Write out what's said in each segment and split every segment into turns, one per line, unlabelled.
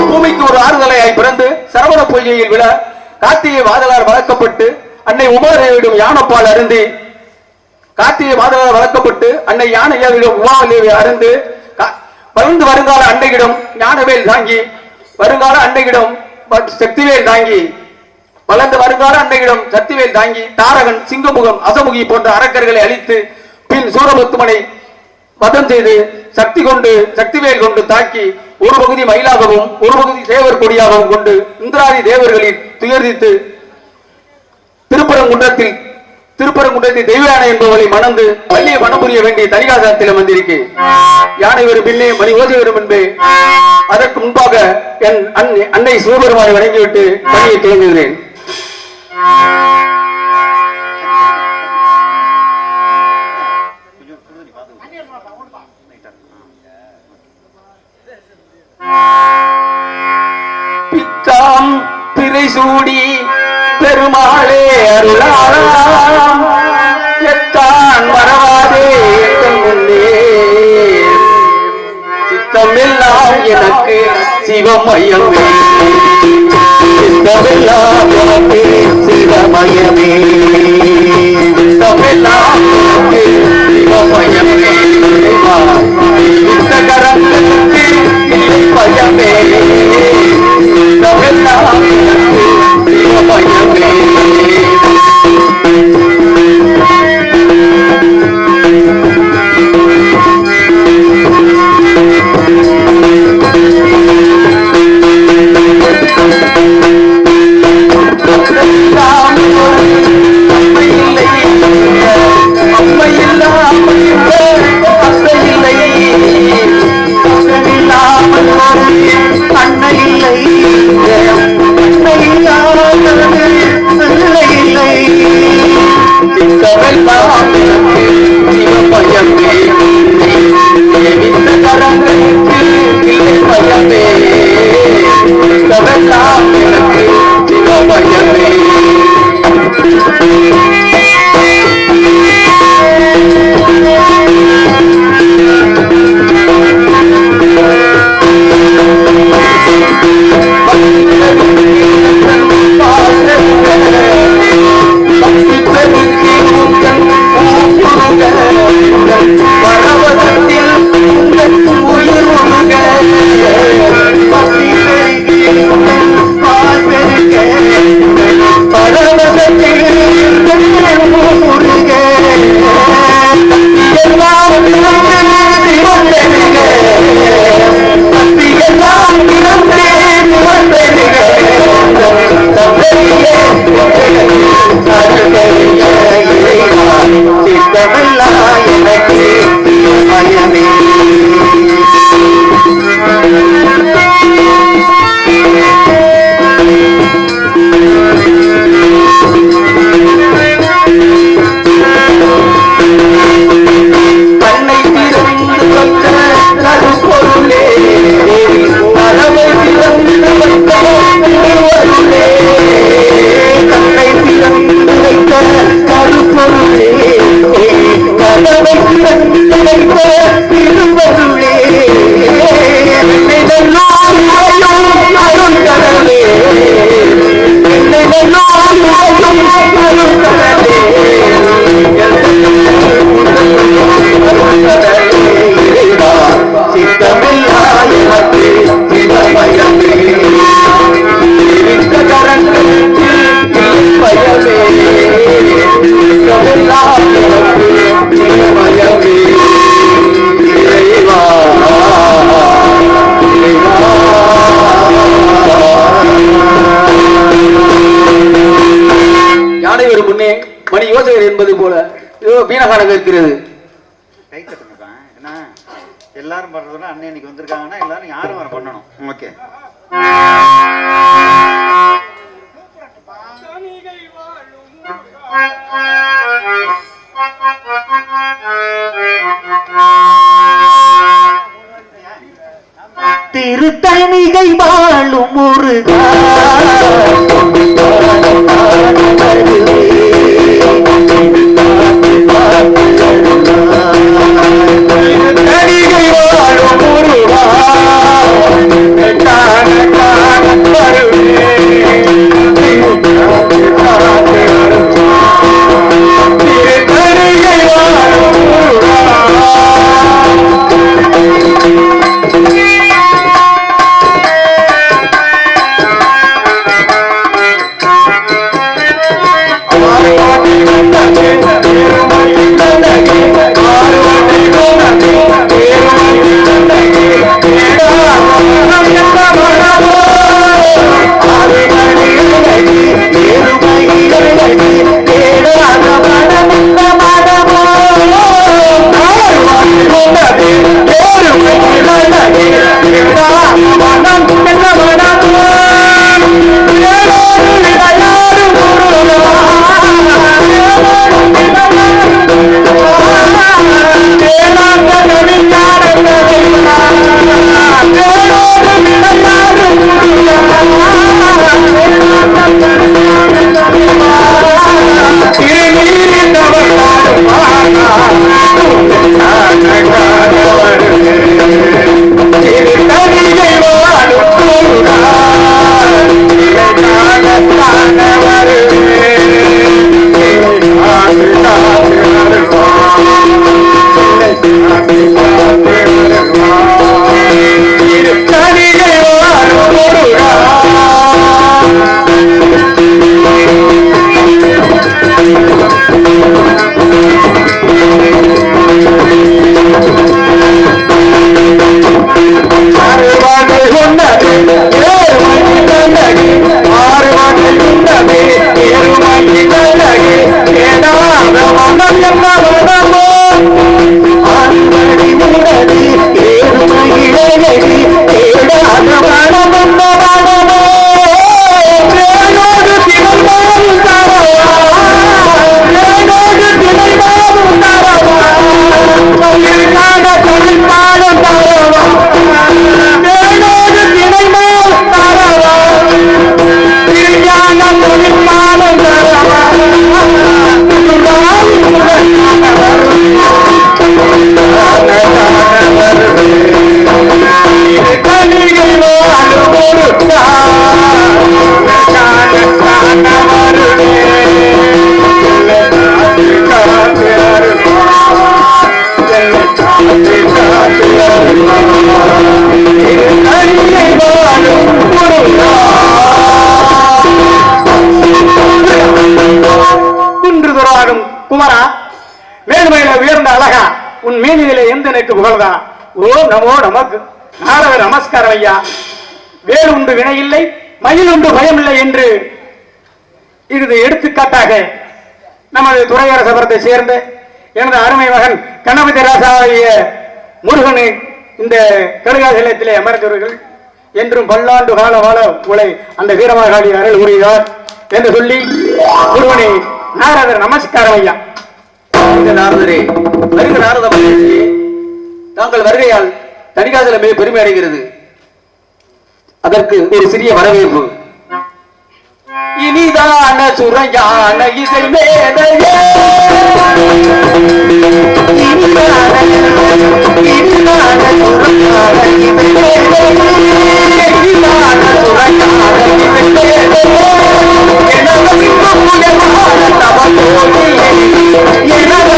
பூமிக்கு ஒரு ஆறுதலையாய் பிறந்து சரவண பொய்கையில் விழ கார்த்திகை வாதலார் வளர்க்கப்பட்டு அன்னை உமாதேவியிடம் யானப்பால் அருந்தி கார்த்திகை வாதலார் வளர்க்கப்பட்டு அன்னை யானையாவிடம் உமாதேவி அருந்து வளர்ந்து வருங்கால அன்னையிடம் ஞானவேல் தாங்கி வருங்கால அன்னையிடம் சக்திவேல் தாங்கி வளர்ந்து வருங்கால அன்னையிடம் சக்திவேல் தாங்கி தாரகன் சிங்கமுகம் அசமுகி போன்ற அரக்கர்களை அழித்து பின் சூரபத்துமனை வதம் செய்து சக்திவேல் கொண்டு தாக்கி ஒரு பகுதி மயிலாகவும் ஒரு பகுதி தேவர் கொடியாகவும் கொண்டு இந்திராதி தேவர்களில் துயர்தித்து திருப்பரங்குன்றத்தில் தெய்வ யானை என்பவரை மணந்து பள்ளியை மனம் புரிய வேண்டிய தனிகாசனத்தில் வந்திருக்கு. யானை வரும் பின்னே மணி ஓசை வரும் என்பே. அதற்கு முன்பாக என் அன்னை சிவபெருமானை வணங்கிவிட்டு பணியை துவங்குகிறேன். பித்தாம் பிறை சூடி பெருமாளே அருளாளாம் எத்தான் மறவாதே முன்னே சித்தமெல்லாம் எனக்கு சிவமயமே சித்தமெல்லாம் எனக்கு சிவமயமே சித்தமெல்லாம் எனக்கு சிவமயமே சித்தகரங்களுக்கு இல்லை பயமே சித்தமெல்லாம் எனக்கு சிவமயமே சித்தமெல்லாம் எனக்கு சிவமயமே இந்த கரங்களுக்கு இல்லை பயமே சித்தமெல்லாம் எனக்கு சிவமயமே மணி யோசகர் என்பது போல வீணகானக இருக்கிறது.
கை தட்டுங்கப்பா. என்ன எல்லாரும் பண்றதுன்னா அண்ணன் இன்னைக்கு வந்திருக்காங்கன்னா எல்லாரும் யாரும் வர பண்ணணும். ஓகே. திருத்தணிகை வாழும் முருகா
குமரா, மேல்மையில உயர்ந்த அழகா, உன் மேனிலே எந்த எனக்கு புகழ்தா. ஓ நமோ நமக்கு நாரத நமஸ்காரம் ஐயா. வேல் உண்டு வினை இல்லை, மயில் உண்டு பயம் இல்லை என்று இது எடுத்துக்காட்டாக நமது துறையரசபுரத்தை சேர்ந்த எனது அருமை மகன் கணபதி ராசாவிய முருகனை இந்த கடுகாசலத்திலே அமர்ந்தவர்கள் என்றும் பல்லாண்டு கால வாழ உங்களை அந்த வீரமகாளி அருள் உரியார் என்று சொல்லி முருகனை நாரதர் நமஸ்காரம் ஐயா.
இந்த நாரதரே, வருக நாரத மகரிஷியே, தாங்கள் வருகையால் தணிகாசலமே பெருமை அடைகிறது. அதற்கு ஒரு சிறிய வரவேற்பு. இனிதான சுரையான இசை மேடையே, இனிதான சுரையான இசை மேடையே, இனிதான சுரையான இசை மேடையே, எனது புயலான தவத்தோடியே, எனது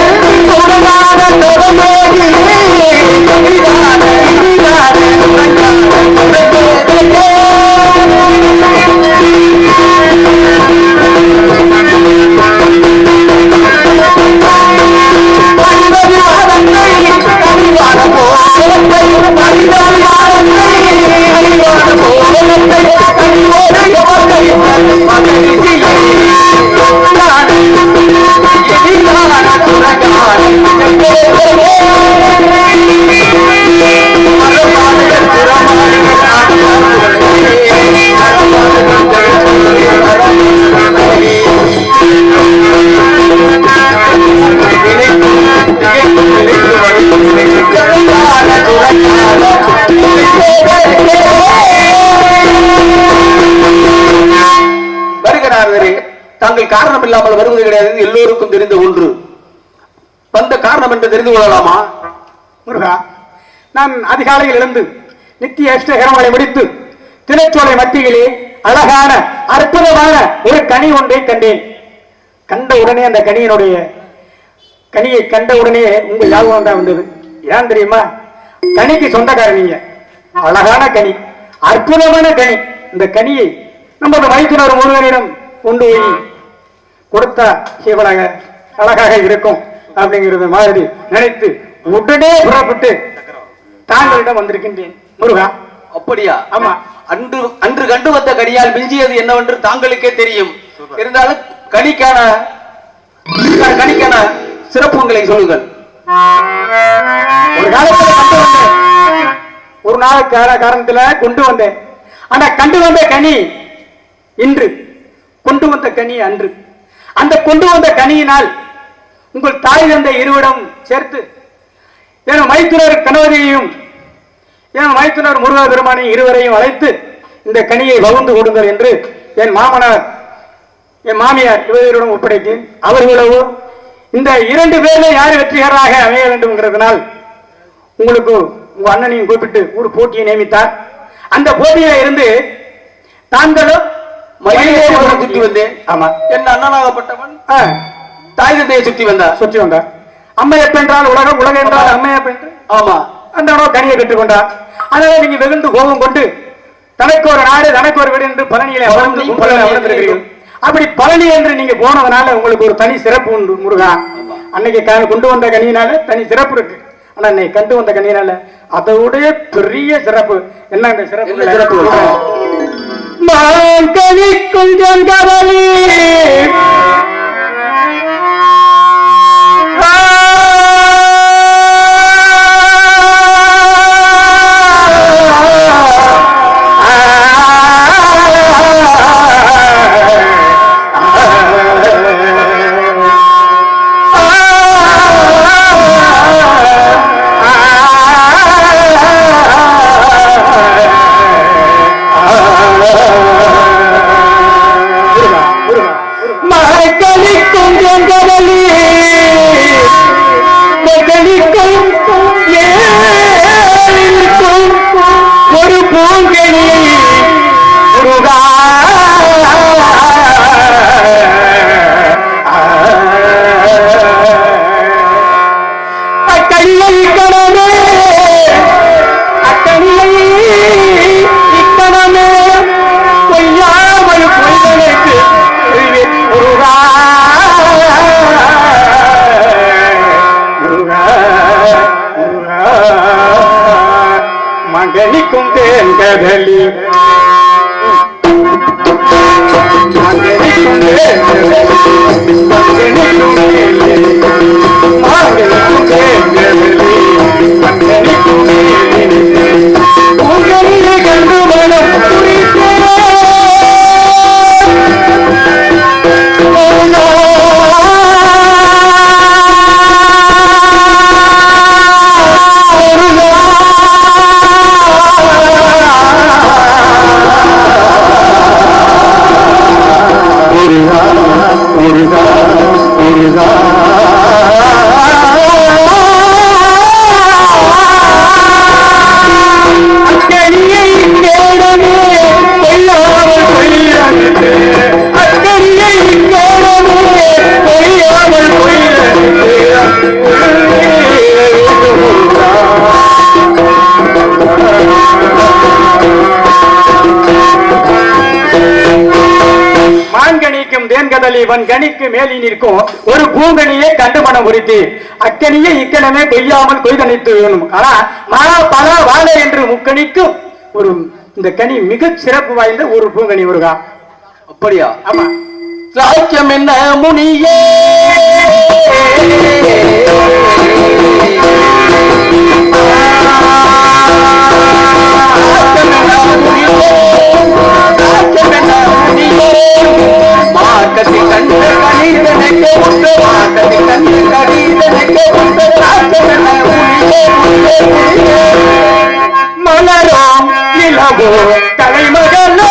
புயலான தவத்தோடியே, இனிதான சுரையான இசை மேடையே. தாங்கள் காரணம் இல்லாமல் வருவது கிடையாது, எல்லோருக்கும் தெரிந்த ஒன்று. வந்த காரணம் என்று தெரிந்து கொள்ளலாமா?
முருகா, நான் அதிகாலையில் எழுந்து நித்திய அஷ்டகரங்களை முடித்து திரைச்சோலை மத்தியிலே அழகான அற்புதமான ஒரு கனி ஒன்றை கண்டேன். கண்ட உடனே அந்த கனியை கண்ட உடனே உங்க ஞாபகம் தான் வந்தது. ஏன் தெரியுமா? கனிக்கு சொந்தக்காரன் நீங்க. அழகான கனி, அற்புதமான கனி. இந்த கனியை நமது மைத்துனர் முருகனிடம் கொண்டு போய் கொடுத்தா இவ்வளக அழகாக இருக்கும் அப்படிங்கிறது மாதிரி நினைத்து உடனே புறப்பட்டு தாங்களிடம் வந்திருக்கின்றேன். முருகா,
அப்படியா?
ஆமா.
அன்று கண்டு வந்த கனியால் மிஞ்சியது என்னவென்று தாங்களுக்கே தெரியும். இருந்தாலும் கனிக்கான சிறப்புகளை சொல்லுங்கள்.
ஒரு காலத்தில் கண்டு வந்தேன், ஒரு நாள் காரணத்துல கொண்டு வந்தேன். ஆனா கண்டு வந்த கனி இன்று, கொண்டு வந்த கனி அன்று. அந்த கொண்டு வந்த கனியினால் உங்கள் தாய் தந்தை இருவரும் சேர்த்து என் மைத்துனர் கணவரையும் என் மைத்துனர் முருகா பெருமானை இருவரையும் அழைத்து இந்த கனியை பகிர்ந்து கொடுங்கள் என்று என் மாமனார் என் மாமியார் இவர்களிடம் ஒப்படைத்தேன். அவர்களோ இந்த இரண்டு பேரில் யார் வெற்றிகராக அமைய வேண்டும்ங்கிறதுனால் உங்களுக்கு உங்க அண்ணனையும் கூப்பிட்டு ஒரு போட்டியை நியமித்தார். அந்த போட்டியில இருந்து தாங்களும்
சுற்றி வந்தேன். ஆமா, என் அண்ணனாகப்பட்டவன் தாய் தந்தையை சுற்றி வந்தார். அம்மையப்ப என்றால் உலகம், உலகம் என்றால் அம்மையப்ப என்று. ஆமா, அந்த கனியை பெற்றுக்கொண்டார். அதனால நீங்க வெகுண்டு கோபம் கொண்டு தனக்கு ஒரு நாடு தனக்கு ஒரு வீடு என்று பழனியில அமர்ந்திருக்கிறீர்கள். அப்படி பழனி என்று நீங்க போனதுனால உங்களுக்கு ஒரு தனி சிறப்பு உண்டு முருகா. அன்னைக்கு கொண்டு வந்த கனியினால தனி சிறப்பு இருக்கு. ஆனா அன்னைக்கு கண்டு வந்த கனியினால அதோடைய பெரிய சிறப்பு என்ன? அந்த சிறப்பு மாங்கனி கொஞ்சம் கவலி Michael
கதலி கண்டு மனம் இவன் கணிக்கு மேலி நிற்கும் ஒரு பூங்கனியை கண்டு மனம் உரித்து அக்கனியை இக்கணமே கொய்யாமல் கொய்தணித்து வேணும். ஆனா மழா பல வாழை என்று முக்கணிக்கும் ஒரு இந்த கனி மிக சிறப்பு வாய்ந்த ஒரு பூங்கனி முருகா.
அப்படியா?
ஆமா.
சாக்கியம் என்ன முனியே மார்க்கத்தில் கண்டு கணிதனைக்க உண்டு மார்க்கத்தில் கண்டு கணிதனைக்க உண்டு
மலரும் நிலவோ தலைமகளோ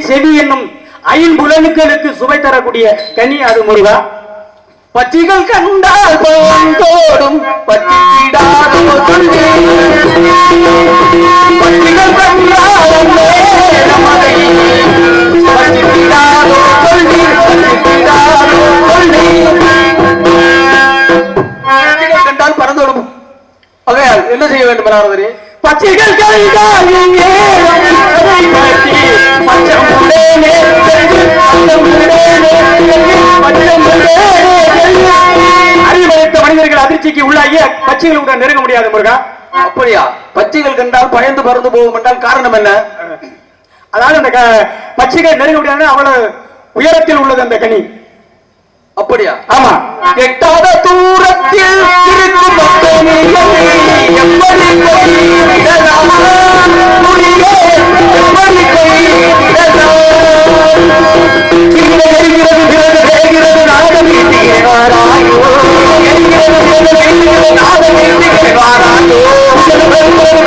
செவி என்னும் ஐம்புலனுக்களுக்கு சுவை தரக்கூடிய கனி அது முருகா.
பச்சிகள் கண்டால் தோடும் பச்சிடாதோ சொல்லி பச்சிகள் கண்டால் பச்சிடாதோ சொல்லி பச்சிடாதோ சொல்லி பச்சிகள் கண்டால் பறந்தோடும். ஆகையால் என்ன செய்ய வேண்டும் நாரதரே?
பச்சைகள் கண்டால் அறிவடைத்த மனிதர்கள் அதிர்ச்சிக்கு உள்ளாகிய பச்சைகளுடன் நெருங்க முடியாது முருகா.
அப்படியா? பச்சைகள் கண்டால் பயந்து பறந்து போகும் என்றால் காரணம் என்ன?
அதாவது அந்த பச்சைகள் நெருங்க முடியாது, அவ்வளவு உயரத்தில் உள்ளது அந்த கனி.
அப்படியா?
ஆமா.
எட்டாத தூரத்தில் இருக்கும் நாதம்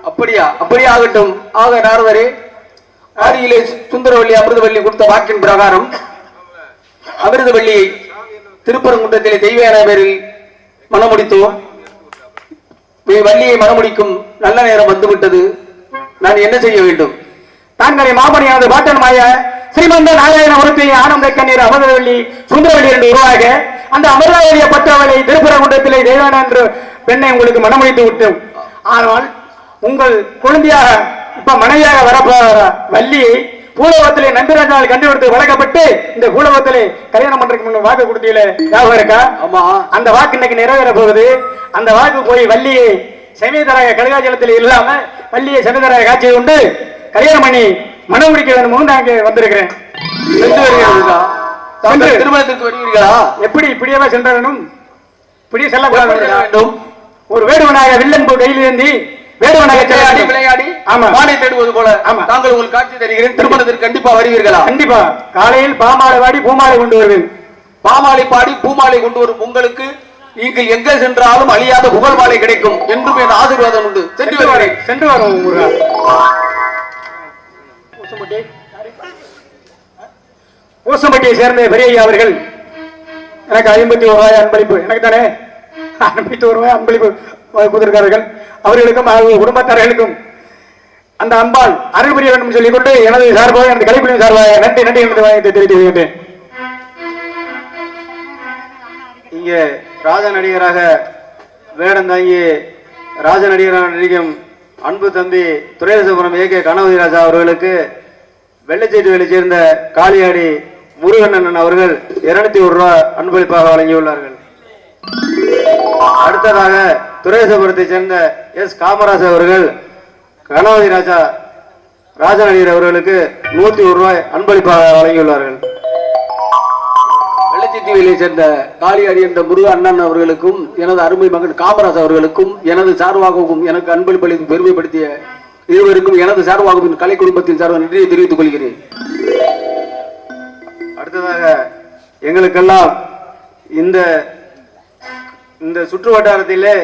அப்படியா? அப்படியே ஆகட்டும். ஆக நாரதரே, ஆதியிலே சுந்தரவல்லி அமிர்தவல்லி கொடுத்த வாக்கின் பிரகாரம் அமிர்தவல்லியை திருப்பரங்குன்றத்திலே தெய்வயான பேரில் மனமுடித்தோம். வள்ளியை மனமுடிக்கும் நல்ல நேரம் வந்துவிட்டது. நான் என்ன செய்ய வேண்டும்?
தான்களை மாமணியானது பாட்டன் மாய ஸ்ரீமந்த நாராயண ஒருத்தி ஆனந்த கண்ணீர் அமிர்தவல்லி சுந்தரவல்லி என்று உருவாக அந்த அமிர்தவல்லியை பற்றவளை திருப்பரங்குன்றத்திலே தெய்வான என்று பெண்ணை உங்களுக்கு மனமுடித்து விட்டோம். ஆனால் உங்கள் குழந்தையாக இப்ப மனைவியாக வரப்போற வள்ளியை பூலோகத்திலே நம்பிராஜால் கண்டுபிடித்து வளர்க்கப்பட்டு இந்த பூலோகத்திலே கல்யாணம் பண்றதுக்கு வாக்கு கொடுத்தீங்களே ஞாபகம் இருக்கா?
ஆமா.
அந்த வாக்கு இன்னைக்கு நிறைவேற போகுது. அந்த வாக்கு போய் வள்ளியை சமயதராய கடுகாஜலத்தில் இல்லாம வள்ளியை சமயதராய காட்சியை உண்டு கல்யாணம் பண்ணி மனம் முடிக்க வேணும். நான் இங்கே வந்திருக்கிறேன்.
திருமணத்திற்கு வருவீர்களா?
எப்படி இப்படியே சென்ற வேணும்? இப்படியே செல்லக்கூடாது. ஒரு வேடுவனாக வில்லன்பு கையில் ஏந்தி வேடுவனாக
விளையாடி மாலை தேடுவது போல தாங்கள் உங்களுக்கு காட்சி தருகிறேன். திருமணத்திற்கு கண்டிப்பா வருவீர்களா?
கண்டிப்பா. காலையில் பாமாலை வாடி பூமாலை கொண்டு வருவேன்.
பாமாலை பாடி பூமாலை கொண்டு வரும் உங்களுக்கு நீங்கள் எங்க சென்றாலும் அழியாத புகழ் மாலை கிடைக்கும் என்றும் என் ஆசீர்வாதம் உண்டு.
சென்று வரும். ஊசம்பட்டியை சேர்ந்த பெரியய்யா அவர்கள் எனக்கு 51 ரூபாய் அன்பளிப்பு, எனக்கு தானே 51 ரூபாய் அன்பளிப்பு கொடுத்திருக்கிறார்கள். அவர்களுக்கும் குடும்பத்தார்களுக்கும் அந்த அம்பாள் அருள் புரிய வேண்டும் சொல்லிக் கொண்டு எனது சார்பாக எனது கலைப்பிரிவு சார்பாக நன்றி நன்றி என்று தெரிவித்து வருகின்றேன்.
இங்கே ராஜ நடிகராக வேடம் தாங்கி ராஜ நடிகராக நடிக்கும் அன்பு தம்பி துரையசபுரம் ஏகே கணபதி ராஜா அவர்களுக்கு வெள்ளச்சேரி வேலை சேர்ந்த காளியாடி முருகண்ணன் அவர்கள் 201 ரூபாய் அன்பளிப்பாக வழங்கியுள்ளார்கள். அடுத்ததாக துரையசபுரத்தை சேர்ந்த எஸ் காமராஜ் அவர்கள் கணபதி ராஜா ராஜ நடிகர் அவர்களுக்கு 101 ரூபாய் அன்பளிப்பாக வழங்கியுள்ளார்கள்.
வெள்ளச்சித்திவிலை சேர்ந்த காளியாடி என்ற முருக அண்ணன் அவர்களுக்கும் எனது அருமை மகன் காமராஜ் அவர்களுக்கும் எனது சார்பாகவும் எனக்கு அன்பளிப்பளித்து பெருமைப்படுத்திய இருவருக்கும் எனது சார்பாகவும் கலை குடும்பத்தின் சார்பாக நன்றியை தெரிவித்துக் கொள்கிறேன்.
அடுத்ததாக எங்களுக்கெல்லாம் இந்த சுற்று வட்டாரத்திலே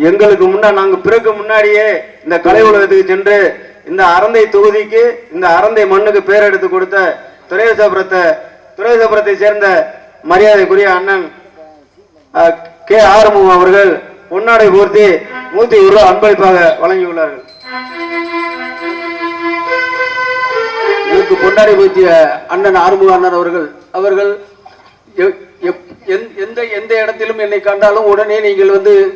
எங்களுக்கு நாங்கள் பிறகு முன்னாடியே இந்த கலை உலகத்துக்கு சென்று இந்த அரந்தை தொகுதிக்கு இந்த அரந்தை மண்ணுக்கு பேர் எடுத்து கொடுத்த துரையசபுரத்தை சேர்ந்த மரியாதைக்குரிய அண்ணன் கே ஆறுமுகம் அவர்கள் பொன்னாடை போர்த்தி 101 ரூபாய் அன்பளிப்பாக வழங்கியுள்ளார்கள்.
பொன்னாடை போர்த்திய அண்ணன் ஆறுமுக அண்ணன் அவர்கள் எந்த இடத்திலும் என்னை கண்டாலும் உடனே நீங்கள்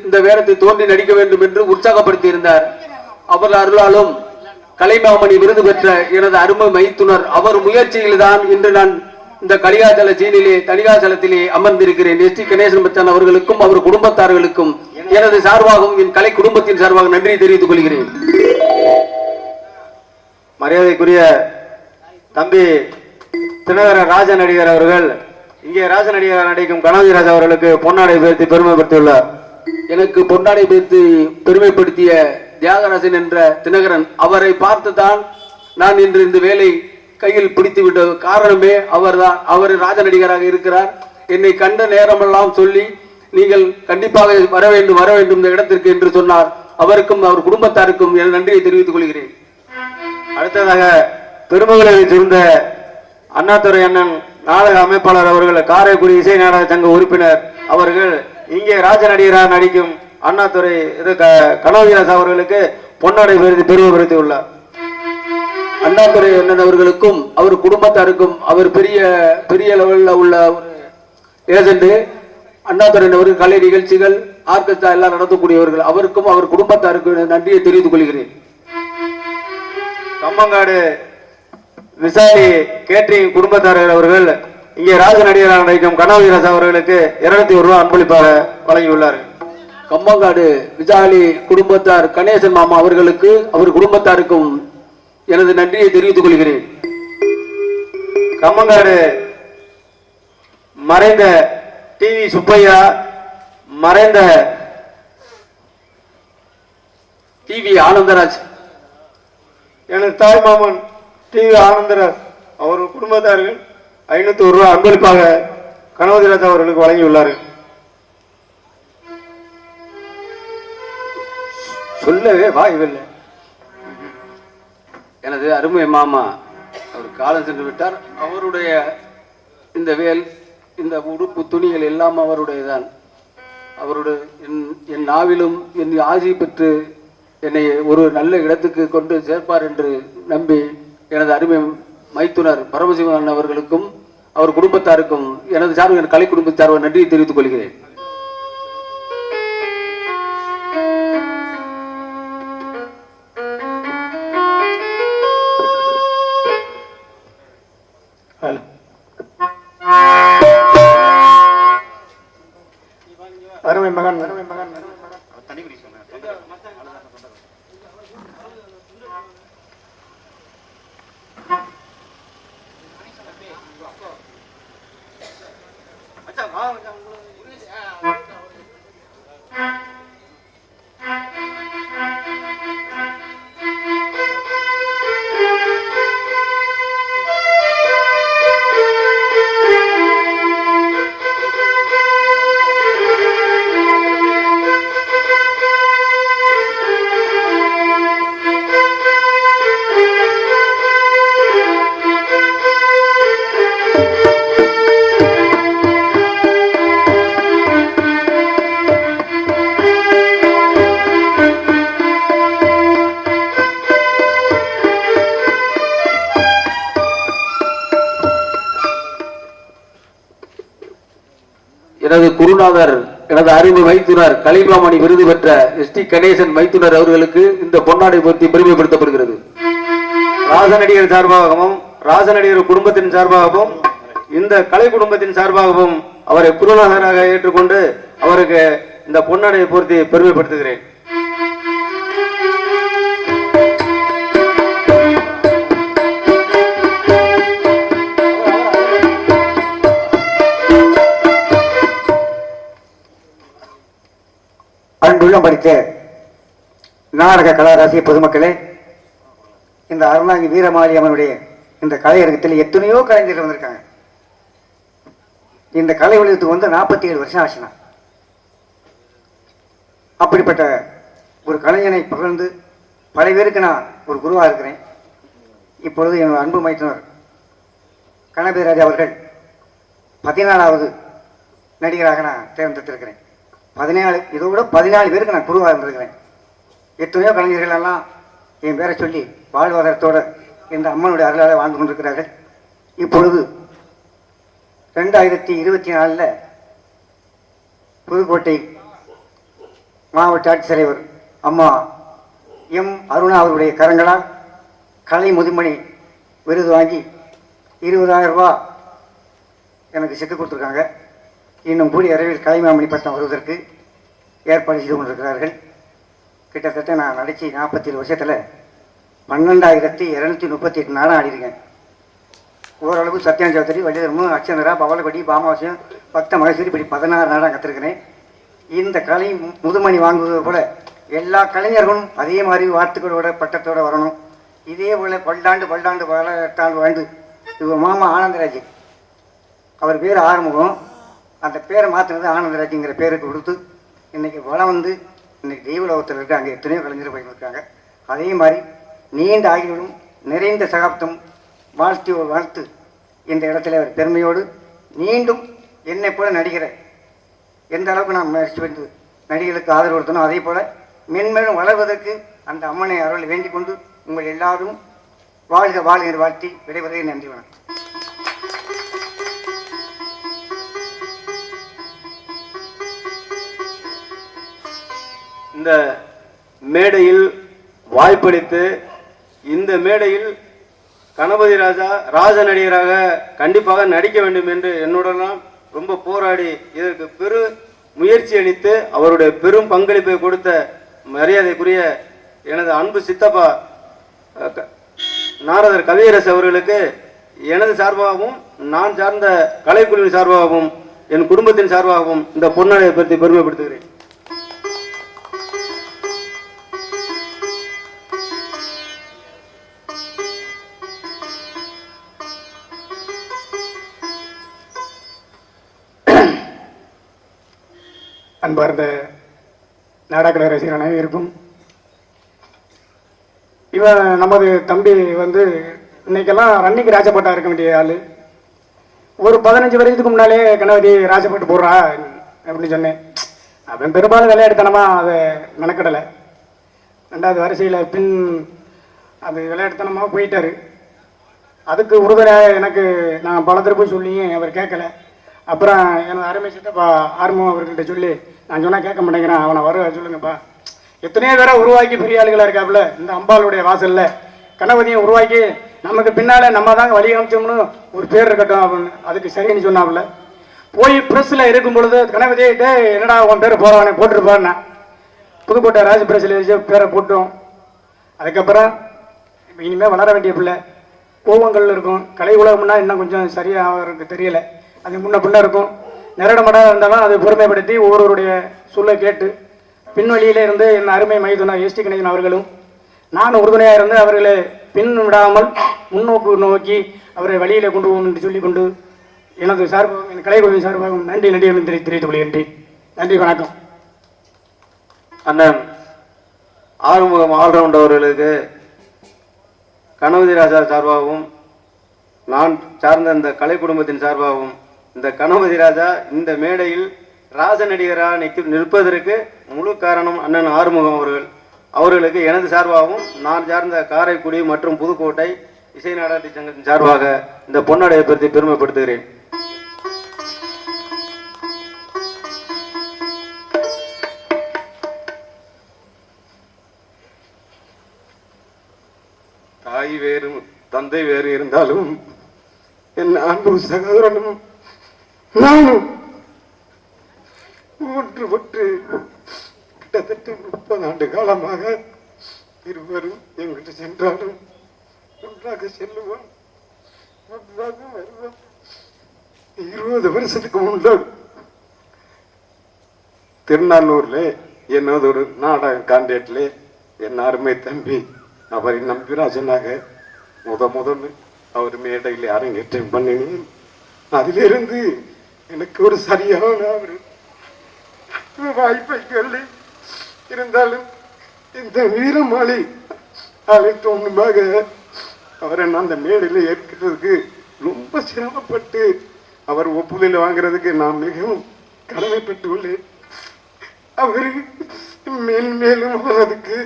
இந்த வேடத்தை தோன்றி நடிக்க வேண்டும் என்று உற்சாகப்படுத்தி இருந்தார். அவர் அருளாலும் கலைமாமணி விருது பெற்ற எனது அருமை மைத்துனர் அவர் முயற்சியில் தான் இன்று நான் இந்த தணிகாசலத்திலே அமர்ந்திருக்கிறேன். எஸ் டி கணேசன் பச்சான் அவர்களுக்கும் அவர் குடும்பத்தார்களுக்கும் எனது சார்பாகவும் என் கலை குடும்பத்தின் சார்பாக நன்றி தெரிவித்துக் கொள்கிறேன்.
மரியாதைக்குரிய தம்பி தினகர ராஜ நடிகர் அவர்கள் இங்கே ராஜ நடிகர் நடிக்கும் கணபதி ராஜா அவர்களுக்கு பொன்னாடை பேர்த்து பெருமைப்படுத்தியுள்ளார்.
எனக்கு பொன்னாடை பேர்த்து பெருமைப்படுத்திய தியாகராஜன் என்ற தினகரன் அவரை பார்த்துதான் நான் இன்று இந்த வேலை கையில் பிடித்து விட்ட காரணமே அவர்தான். அவர் ராஜ நடிகராக இருக்கிறார். என்னை கண்ட நேரமெல்லாம் சொல்லி நீங்கள் கண்டிப்பாக வர வேண்டும் இந்த இடத்திற்கு என்று சொன்னார். அவருக்கும் அவர் குடும்பத்தாருக்கும் என் நன்றியை தெரிவித்துக் கொள்கிறேன்.
அடுத்ததாக பெருமகளை சேர்ந்த அண்ணாதுரை அண்ணன் நாடக அமைப்பாளர் அவர்கள் காரைக்குடி இசை நாடக சங்க உறுப்பினர் அவர்கள் இங்கே ராஜ நடிகராக நடிக்கும் அண்ணாதுரை கணபதிராஜ் அவர்களுக்கு பொன்னாடை பெருமைப்படுத்தி உள்ளார்.
அண்ணாதுரை அண்ணன் அவர்களுக்கும் அவர் குடும்பத்தாருக்கும் அவர் பெரிய பெரிய லெவலில் உள்ள ஒரு ஏஜென்ட். அண்ணாதுரை அவர்கள் கலை நிகழ்ச்சிகள் ஆர்கெஸ்ட்ரா எல்லாம் நடத்தக்கூடியவர்கள். அவருக்கும் அவர் குடும்பத்தாருக்கு நன்றியை தெரிவித்துக் கொள்கிறேன்.
கம்மங்காடு விசாலி கேட்டரிங் குடும்பத்தார்கள் அவர்கள் இங்கே ராஜ நடிகராக நடிக்கும் கனகராஜ் அவர்களுக்கு 201 ரூபாய் அன்பளிப்பாக வழங்கியுள்ளார்கள்.
கம்மங்காடு விசாலி குடும்பத்தார் கணேசன் மாமா அவர்களுக்கு அவர் குடும்பத்தாருக்கும் எனது நன்றியை தெரிவித்துக் கொள்கிறேன்.
கம்மங்காடு மறைந்த டிவி சுப்பையா, மறைந்த
டிவி ஆனந்தராஜ்,
எனது தாய் மாமன் டிவி ஆனந்தராஜ் அவர் குடும்பத்தார்கள் 501 ரூபாய் அன்பளிப்பாக கனகராஜ் அவர்களுக்கு வழங்கியுள்ளார்கள்.
சொல்லவே வாய்வில்லை. எனது அருமை மாமா அவர் காலம் சென்று விட்டார். அவருடைய இந்த வேல், இந்த உடுப்பு, துணிகள் எல்லாம் அவருடையதான். அவருடைய என் நாவிலும் என் ஆசி பெற்று என்னை ஒரு நல்ல இடத்துக்கு கொண்டு சேர்ப்பார் என்று நம்பி எனது அருமை மைத்துனர் பரமசிவன் அவர்களுக்கும் அவர் குடும்பத்தாருக்கும் எனது சார்பு என் கலை குடும்ப சார்பு நன்றியை தெரிவித்துக் கொள்கிறேன்.
அருமை மகன்
தனி குறி சொன்னேன்.
எனது குருநாதர், எனது அறிவு மைத்துனர், கலைமாமணி விருது பெற்ற எஸ்.டி. கணேசன் மைத்துனர் அவர்களுக்கு இந்த பொன்னாடை பற்றி பெருமைப்படுத்தப்படுகிறது.
ராஜநடிகர் சார்பாகவும் ராஜநடிகர் குடும்பத்தின் சார்பாகவும் இந்த கலை குடும்பத்தின் சார்பாகவும் அவரை குருநாதராக ஏற்றுக்கொண்டு அவருக்கு இந்த பொன்னாடையை பொருத்தி பெருமைப்படுத்துகிறேன்.
அன்புள்ளம் படித்த நாடக கலாராசிய பொதுமக்களே, இந்த அருணாங்கி வீரமாரி அம்மனுடைய இந்த கலையரங்கத்தில் எத்தனையோ கலைஞர்கள் வந்திருக்காங்க. இந்த கலை உலகத்துக்கு வந்து 47 வருஷம் ஆச்சுனா. அப்படிப்பட்ட ஒரு கலைஞனை பகிர்ந்து பல பேருக்கு நான் ஒரு குருவாக இருக்கிறேன். இப்பொழுது என்னோட அன்பு மைத்துனர் கணபதிராஜா அவர்கள் 14வது நடிகராக நான் தேர்ந்தெடுத்திருக்கிறேன். 14 இதோட 14 பேருக்கு நான் குருவாக இருந்திருக்கிறேன். எத்தனையோ கலைஞர்கள் எல்லாம் என் பேரை சொல்லி வாழ்வாதாரத்தோடு இந்த அம்மனுடைய அருளால் வாழ்ந்து கொண்டிருக்கிறார்கள். இப்பொழுது 2024 புதுக்கோட்டை மாவட்ட ஆட்சித்தலைவர் அம்மா எம் அருணா அவருடைய கரங்களால் கலை முதுமணி விருது வாங்கி 20,000 ரூபாய் எனக்கு செக்கு கொடுத்துருக்காங்க. இன்னும் கூடிய விரைவில் கலைமாமணி பட்டம் வருவதற்கு ஏற்பாடு செய்து கொண்டிருக்கிறார்கள். கிட்டத்தட்ட நான் நடிச்சு 47 வருஷத்தில் 12,238 நாடகம் ஆடிருக்கேன். ஓரளவு சத்யான் சௌத்ரி, வள்ளிதர்மம், அக்ஷந்தரா, பவளப்படி, பாமாவசியம், பக்த மகேஸ்வரி, இப்படி 16 நாடகம் கற்றுருக்கிறேன். இந்த கலை முதுமணி வாங்குவது போல எல்லா கலைஞர்களும் அதே மாதிரி வாழ்த்துக்களோட பட்டத்தோடு வரணும். இதே போல் பல்லாண்டு வாழ்ந்து இவர் மாமா ஆனந்தராஜ், அவர் பேர் ஆறுமுகம், அந்த பேரை மாற்றினது ஆனந்தராஜுங்கிற பேருக்கு கொடுத்து இன்றைக்கி வளம் வந்து இன்றைக்கி தெய்வலோகத்தில் இருக்க அங்கே எத்தனையோ கலைஞர் போயிருக்காங்க. அதே மாதிரி நீண்ட ஆகியோடும் நிறைந்த சகாப்தம் வாழ்த்து இந்த இடத்துல அவர் பெருமையோடு மீண்டும் என்னை போல நடிகிற எந்த அளவுக்கு நான் முயற்சி பண்ணி நடிகர்களுக்கு ஆதரவு கொடுத்தனோ அதே போல் மென்மேலும் வளர்வதற்கு அந்த அம்மனை அருளை வேண்டிக் கொண்டு உங்கள் எல்லாரும் வாழ்க வாழ்க என்று வாழ்த்தி விடைபெறுகிறேன். நன்றி, வணக்கம்.
இந்த மேடையில் வாய்ப்பளித்து இந்த மேடையில் கணபதி ராஜா ராஜ நடிகராக கண்டிப்பாக நடிக்க வேண்டும் என்று என்னுடனெல்லாம் ரொம்ப போராடி இதற்கு பெரு முயற்சி அளித்து அவருடைய பெரும் பங்களிப்பை கொடுத்த மரியாதைக்குரிய எனது அன்பு சித்தப்பா நாரதர் கவியரசு அவர்களுக்கு எனது சார்பாகவும் நான் சார்ந்த கலைக்குழுவின் சார்பாகவும் என் குடும்பத்தின் சார்பாகவும் இந்த பொன்னாடையை பற்றி பெருமைப்படுத்துகிறேன்.
அன்பார்ந்த நாடக ரசிகர் அனைவருக்கும், இவன் நமது தம்பி வந்து இன்னைக்கெல்லாம் ரன்னிங் ராஜபாட்டா இருக்க வேண்டிய ஆள். ஒரு 15 வருஷத்துக்கு முன்னாலே கணபதி ராஜபாட்டு போடுறா அப்படின்னு சொன்னேன். அவன் பெரும்பாலும் விளையாட்டுத்தனமா அதை மெனக்கடலை. 2வது வரிசையில் பின் அது விளையாட்டுத்தனமாக போயிட்டாரு. அதுக்கு உறுதுணையாக எனக்கு நான் பல திருப்பி சொல்லியும் அவர் கேட்கல. அப்புறம் எனது அருமை சித்தப்பா ஆர்வம் அவர்கிட்ட சொல்லி, நான் சொன்னால் கேட்க மாட்டேங்கிறேன், அவனை வர சொல்லுங்கப்பா. எத்தனையோ பேரை உருவாக்கி பெரிய ஆளுகளாக இருக்காப்புல. இந்த அம்பாளுடைய வாசல்ல கணபதியை உருவாக்கி நமக்கு பின்னால நம்ம தாங்க வழி அமைச்சோம்னு ஒரு பேர் இருக்கட்டும் அப்படின்னு அதுக்கு சரின்னு சொன்னாப்புல. போய் ப்ரெஸ்ஸில் இருக்கும் பொழுது கணபதியிட்டே என்னடா உன் பேர் போறவனே போட்டிருப்பாருன்னா புதுக்கோட்டை ராஜ் பிரஸ்ல வச்சு பேரை போட்டோம். அதுக்கப்புறம் இனிமேல் வளர வேண்டிய பிள்ளை கோவங்கள் இருக்கும். கலை உலகம்னா இன்னும் கொஞ்சம் சரியாக அவருக்கு தெரியலை. அது முன்ன பின்ன இருக்கும். நிரடமடாக இருந்தாலும் அதை பொறுமைப்படுத்தி ஒவ்வொருவருடைய சொல்ல கேட்டு பின்வழியிலே இருந்து என் அருமை மைதுனர் எஸ்டி கணேசன் அவர்களும் நான் உறுதுணையாக இருந்து அவர்களை பின் விடாமல் முன்னோக்கு நோக்கி அவரை வழியிலே கொண்டு போகும் என்று சொல்லிக் கொண்டு எனது சார்பாகவும் என் கலைக்குழுவின் சார்பாகவும் நன்றி என்று தெரிவித்துக் கொள்கின்றேன். நன்றி, வணக்கம்.
அண்ணன் ஆறுமுகம் ஆல்ரவுண்ட் அவர்களுக்கு கணபதி ராஜா சார்பாகவும் நான் சார்ந்த இந்த கலை குடும்பத்தின் சார்பாகவும் இந்த கணபதி ராஜா இந்த மேடையில் ராஜ நடிகராக நிற்பதற்கு முழு காரணம் அண்ணன் ஆறுமுகம் அவர்களுக்கு எனது சார்பாகவும் நான் சார்ந்த காரைக்குடி மற்றும் புதுக்கோட்டை இசை நாடக சங்கத்தின் சார்பாக இந்த பொன்னாடையை பற்றி பெருமைப்படுத்துகிறேன்.
தாய் வேறு தந்தை வேறு இருந்தாலும் என் அன்பு சகோதரனும் நானும் ஒன்றுபட்டு கிட்டத்தட்ட 30 ஆண்டு காலமாக இருவரும் எங்கிட்ட சென்றாலும் ஒன்றாக செல்லுவோம், ஒன்றாக வருவோம். 20 வருஷத்துக்கு முன்னால் திருநானூர்ல என்னது ஒரு நாடக கான்ட்ராக்ட்ல என் அருமை தம்பி அவரை நம்பிராஜனாக முதல்ல அவர் மேடையில் அரங்கேற்றம் பண்ணினேன். அதிலிருந்து எனக்கு ஒரு சரியான ஒரு வாய்ப்பை சொல்லி இருந்தாலும் இந்த வீரமாளி அழைத்த ஒன்றுமாக அவரை நான் அந்த மேடையில் ஏற்கிறதுக்கு ரொம்ப சிரமப்பட்டு அவர் ஒப்புதல் வாங்குறதுக்கு நான் மிகவும் கடமைப்பட்டு உள்ளேன். அவர் மேலும் அதுக்கு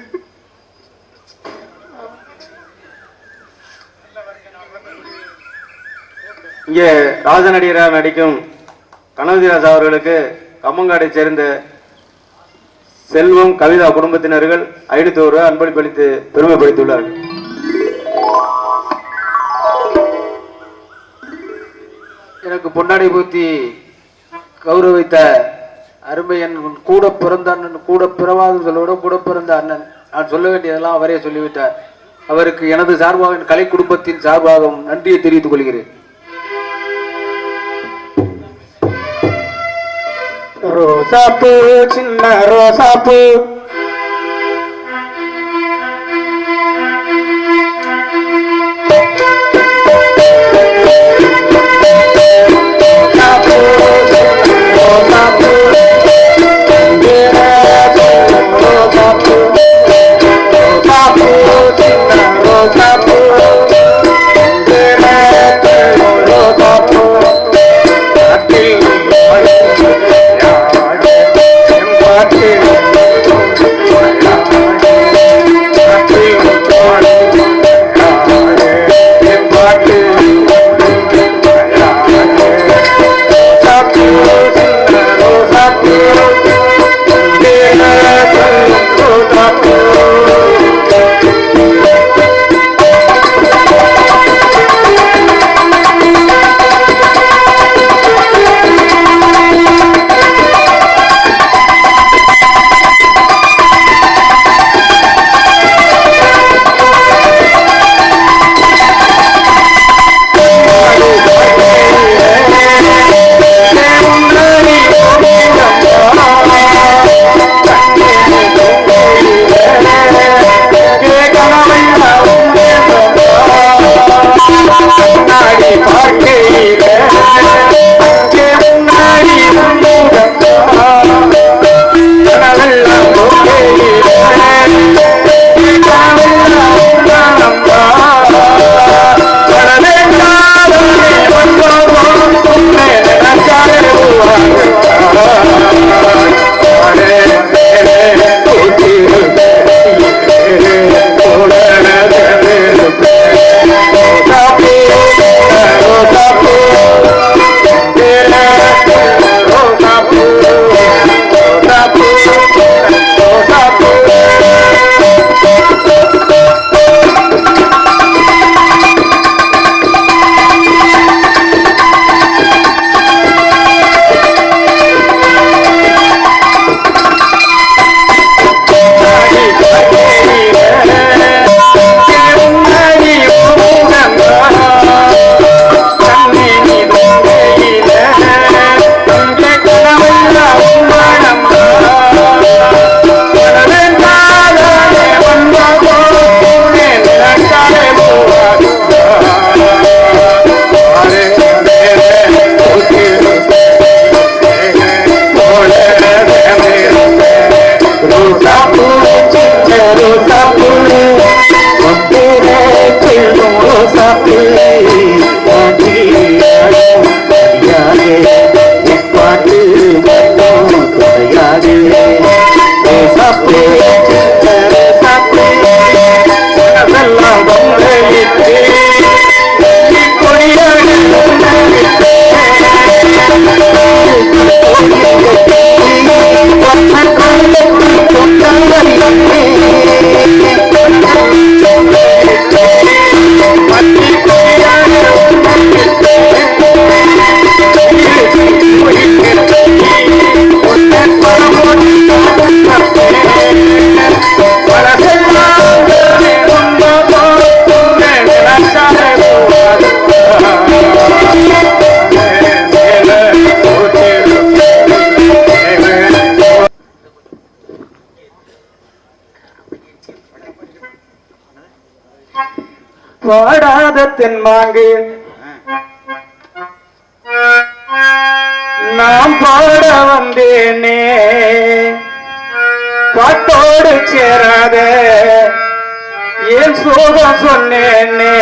இங்கே ராஜ நடிகராக நடிக்கும் கணபதி ராஜா அவர்களுக்கு கம்மங்காடை சேர்ந்த செல்வம் கவிதா குடும்பத்தினர்கள் 500 ரூபாய் அன்பளிப்பளித்து பெருமைப்படுத்தியுள்ளார்கள். எனக்கு பொன்னாடை பூத்தி கௌரவித்த அருமை என் கூட பிறந்த அண்ணன், கூட பிறவாதவர்களோட கூட பிறந்த அண்ணன், நான் சொல்ல வேண்டியதெல்லாம் அவரே சொல்லிவிட்டார். அவருக்கு எனது சார்பாக என் கலை குடும்பத்தின் சார்பாகவும் நன்றியை தெரிவித்துக் கொள்கிறேன்.
ரோசாப்பூ சின்ன ரோசாப்பூ பாடாத தென்மாங்கு நாம் பாட வந்தேனே பாட்டோடு சேராத ஏன் சோகம் சொன்னேனே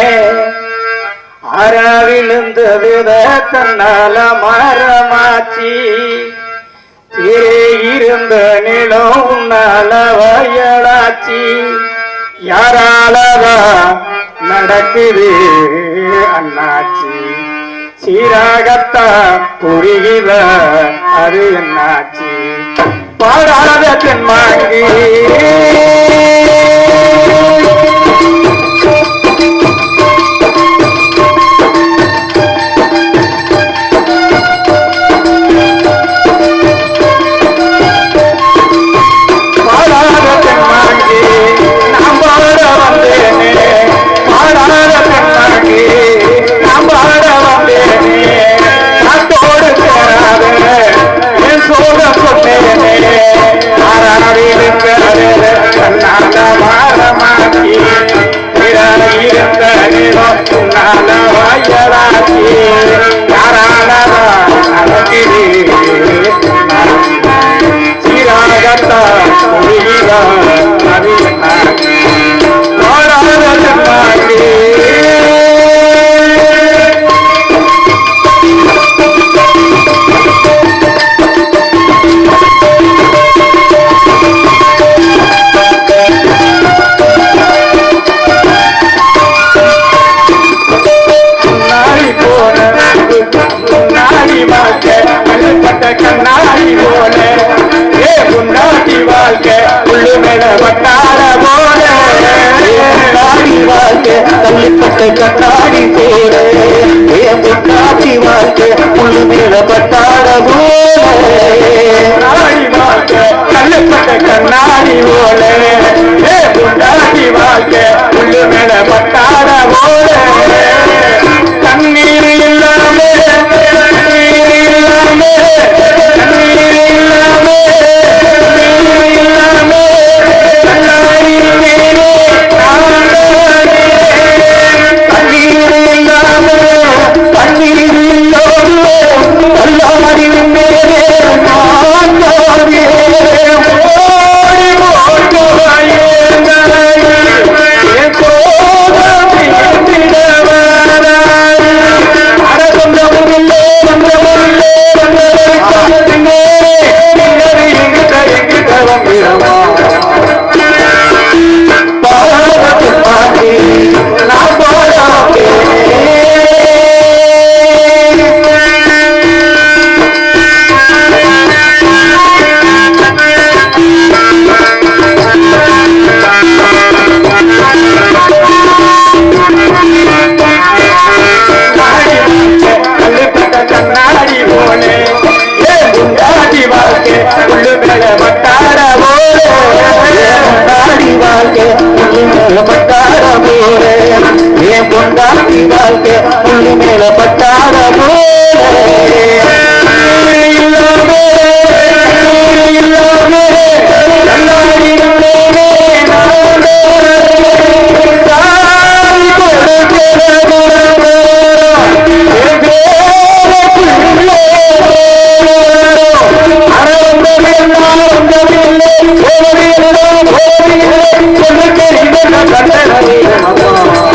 அறவிழுந்த வித தன்னால மரமாச்சி இருந்த நிலம் உன்னால வயலாச்சி யாராலதா நடக்குது அண்ணாச்சி சீராகத்தா புரிகிற அது என்னாச்சி பாடாத தென்மாங்கி கண்ணாடி போல ஏ முன்னாடி வாழ்க்கை உள்ளு மேல வட்டார போல முன்னாடி வாழ்க்கை தள்ளிப்பட்ட கண்ணாடி போல ஏ முன்னாடி வாழ்க்கை உள்ளு மேல வட்டார போல முன்னாடி வாழ்க்கை தள்ளிப்பட்ட கண்ணாடி போல ஏ முன்னாடி வாழ்க்கை உள்ளு மேல வட்டார போல தண்ணீர் இல்லாமே Oh,